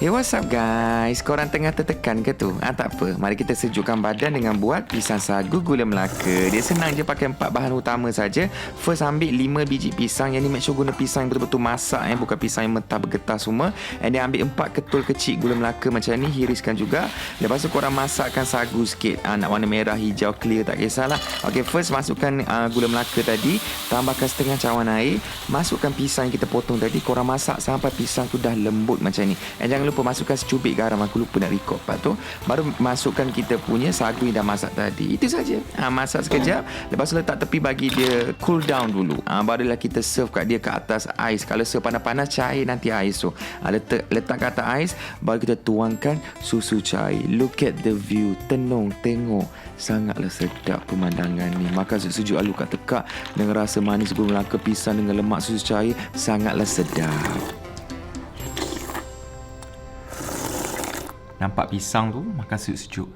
Hey, what's up guys? Korang tengah tertekan ke tu? Tak apa. Mari kita sejukkan badan dengan buat pisang sagu gula Melaka. Dia senang je, pakai 4 bahan utama saja. First, ambil 5 biji pisang. Yang ni make sure guna pisang yang betul-betul masak, bukan pisang yang mentah bergetah semua. And then ambil 4 ketul kecil gula Melaka macam ni, hiriskan juga. Lepas tu korang masakkan sagu sikit. Nak warna merah, hijau, clear, tak kisahlah. Okay, first masukkan gula Melaka tadi. Tambahkan setengah cawan air. Masukkan pisang yang kita potong tadi. Korang masak sampai pisang tu dah lembut macam ni. And jangan lupa masukkan secubit garam. Aku lupa nak record part tu. Baru masukkan kita punya sagu yang dah masak tadi. Itu saja. Masak sekejap. Lepas tu letak tepi, bagi dia cool down dulu. Barulah kita serve kat dia ke atas ais. Kalau serve panas-panas, cair nanti ais tu. Letak ke atas ais. Baru kita tuangkan susu cair. Look at the view. Tenung, tengok. Sangatlah sedap pemandangan ni. Makan sejuk alu kat tekak dengan rasa manis gula Melaka, pisang dengan lemak susu cair. Sangatlah sedap. Nampak pisang tu, makan sejuk-sejuk.